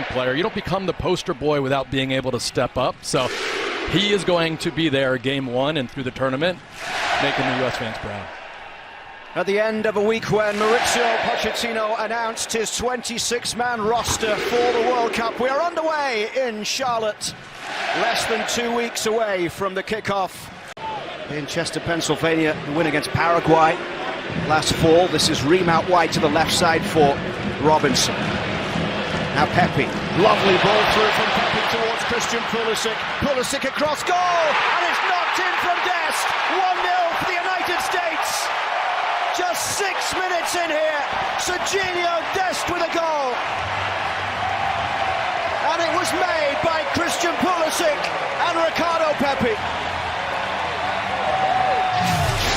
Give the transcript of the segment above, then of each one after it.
young player. You don't become the poster boy without being able to step up. So he is going to be there game one and through the tournament, making the U.S. fans proud. At the end of a week when Mauricio Pochettino announced his 26-man roster for the World Cup, we are underway in Charlotte, less than 2 weeks away from the kickoff. In Chester, Pennsylvania, the win against Paraguay last fall. This is Ream out wide to the left side for Robinson. Now Pepe, lovely ball through from Pepe towards Christian Pulisic. Pulisic across goal, and it's knocked in from Dest. 1-0 for the United States. Just 6 minutes in here, Serginho Dest with a goal. And it was made by Christian Pulisic and Ricardo Pepi.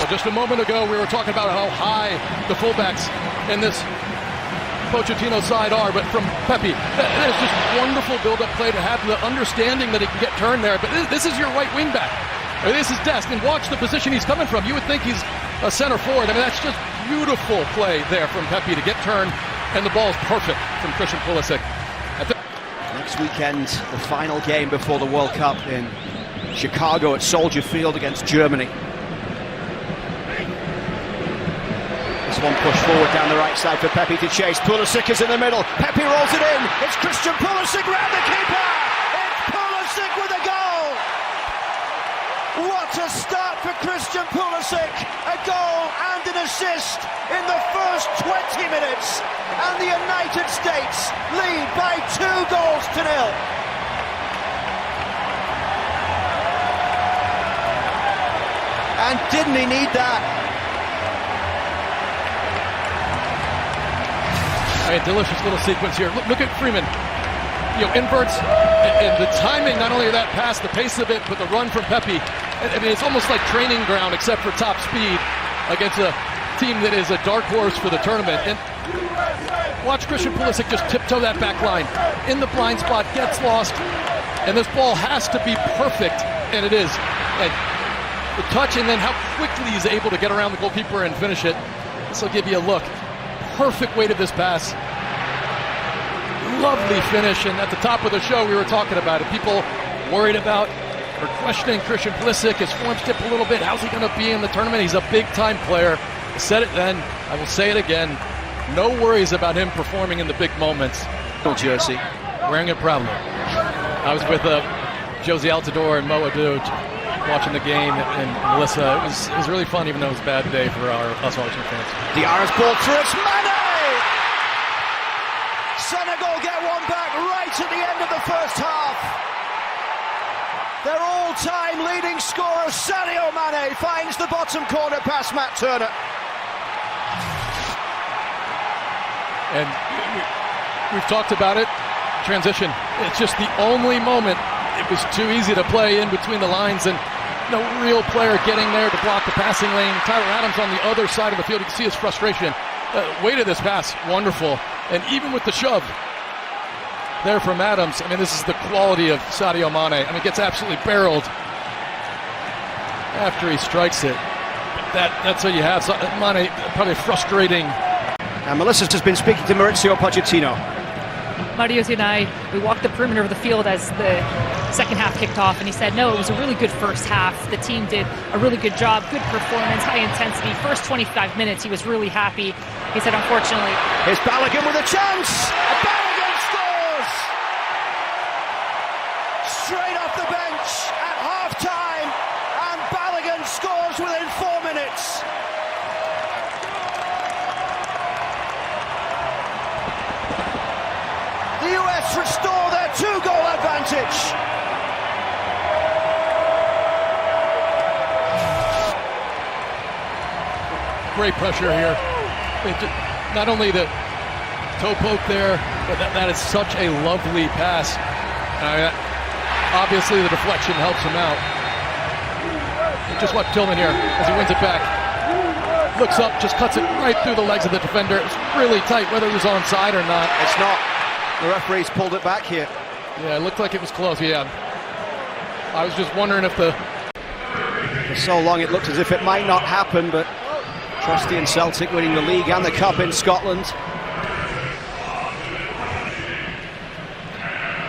Well, just a moment ago, we were talking about how high the fullbacks in this Pochettino side are, but from Pepi, that is just wonderful build-up play to have the understanding that he can get turned there. But this is your right wing back. This is Dest, and watch the position he's coming from. You would think he's a center forward. I mean, that's just beautiful play there from Pepi to get turned, and the ball's perfect from Christian Pulisic. Next weekend, the final game before the World Cup in Chicago at Soldier Field against Germany. This one pushed forward down the right side for Pepi to chase. Pulisic is in the middle. Pepi rolls it in. It's Christian Pulisic round the keeper. It's Pulisic with a goal. What a start for Christian Pulisic. A goal and an assist in the first 20 minutes. And the United States lead by 2 goals to 0. And didn't he need that? A delicious little sequence here. Look at Freeman. You know, inverts, and the timing, not only of that pass, the pace of it, but the run from Pepi. I mean, it's almost like training ground, except for top speed, against a team that is a dark horse for the tournament. And watch Christian Pulisic just tiptoe that back line. In the blind spot, gets lost, and this ball has to be perfect, and it is. And the touch, and then how quickly he's able to get around the goalkeeper and finish it. This will give you a look. Perfect weight of this pass. Lovely finish, and at the top of the show we were talking about it. People worried about or questioning Christian Pulisic. His form's dipped a little bit. How's he going to be in the tournament? He's a big-time player. I said it then. I will say it again. No worries about him performing in the big moments. Jersey. Wearing it proudly. I was with Josie Altidore and Mo Adu watching the game, and Melissa. It was really fun, even though it was a bad day for us Arsenal fans. Diarra's ball through. It's Mane! Senegal get one back right at the end of the first half. Their all-time leading scorer, Sadio Mane, finds the bottom corner past Matt Turner. And we've talked about it. Transition. It's just the only moment. It was too easy to play in between the lines, and no real player getting there to block the passing lane. Tyler Adams on the other side of the field. You can see his frustration. Weight of this pass, wonderful. And even with the shove there from Adams, I mean, this is the quality of Sadio Mane. I mean, gets absolutely barreled after he strikes it. That's what you have. So, Mane, probably frustrating. And Melissa's just been speaking to Mauricio Pochettino. Mario and I, we walked the perimeter of the field as the second half kicked off, and he said, no, it was a really good first half. The team did a really good job, good performance, high intensity. First 25 minutes, he was really happy. He said, unfortunately... Here's Balogun with a chance! Balogun scores! Straight off the bench at half-time, and Balogun scores within 4 minutes. The US restore their 2-goal advantage. Great pressure here. Not only the toe poke there, but that is such a lovely pass. Obviously the deflection helps him out. Just watch Tillman here as he wins it back. Looks up, just cuts it right through the legs of the defender. It's really tight, whether it was onside or not. It's not. The referee's pulled it back here. Yeah, it looked like it was close, yeah. I was just wondering if for so long it looked as if it might not happen, but Trusty and Celtic winning the league and the cup in Scotland.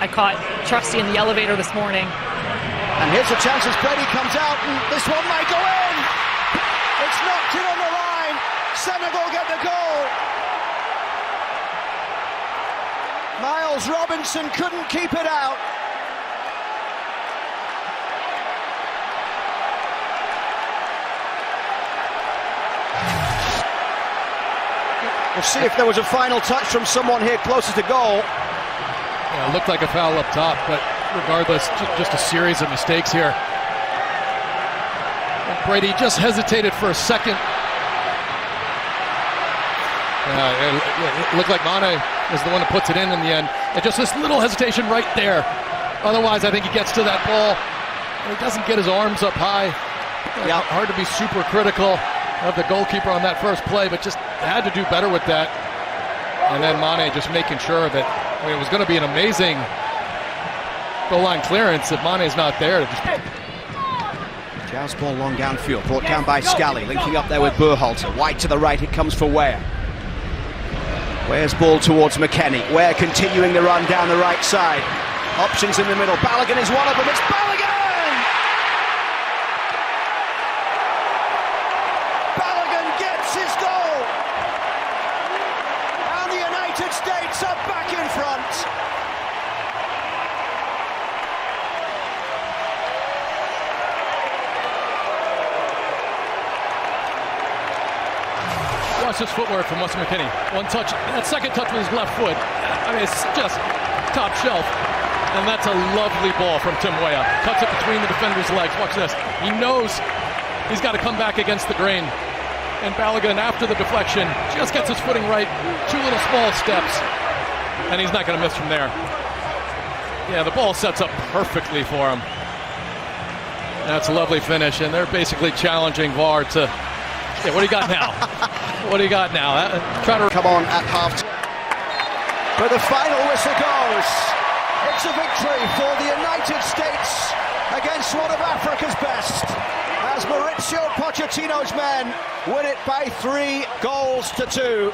I caught Trusty in the elevator this morning. And here's a chance as Brady comes out, and this one might go in. It's knocked in on the line. Senegal get the goal. Miles Robinson couldn't keep it out. We'll see if there was a final touch from someone here closer to goal. Yeah, it looked like a foul up top, but regardless, just a series of mistakes here. And Brady just hesitated for a second. It looked like Mane is the one that puts it in the end. And just this little hesitation right there. Otherwise, I think he gets to that ball. And he doesn't get his arms up high. Yeah. Hard to be super critical of the goalkeeper on that first play, but just had to do better with that. And then Mane just making sure that, I mean, it was going to be an amazing goal line clearance if Mane's not there. To just... Jazz ball long downfield, brought down by Scally, linking up there with Berhalter. Wide to the right, it comes for Weah. Weah's ball towards McKennie. Weah continuing the run down the right side. Options in the middle. Balogun is one of them. It's Balogun! Balogun gets his goal! And the United States are back in front. Watch this footwork from Weston McKennie. One touch, that second touch with his left foot. I mean, it's just top shelf. And that's a lovely ball from Tim Weah. Cuts it between the defender's legs. Watch this. He knows he's got to come back against the grain. And Balogun, after the deflection, just gets his footing right. Two little small steps. And he's not going to miss from there. Yeah, the ball sets up perfectly for him. That's a lovely finish. And they're basically challenging VAR to... Yeah, what do you got now? What do you got now? Try to come on at half. But the final whistle goes. It's a victory for the United States against one of Africa's best, as Mauricio Pochettino's men win it by 3 goals to 2.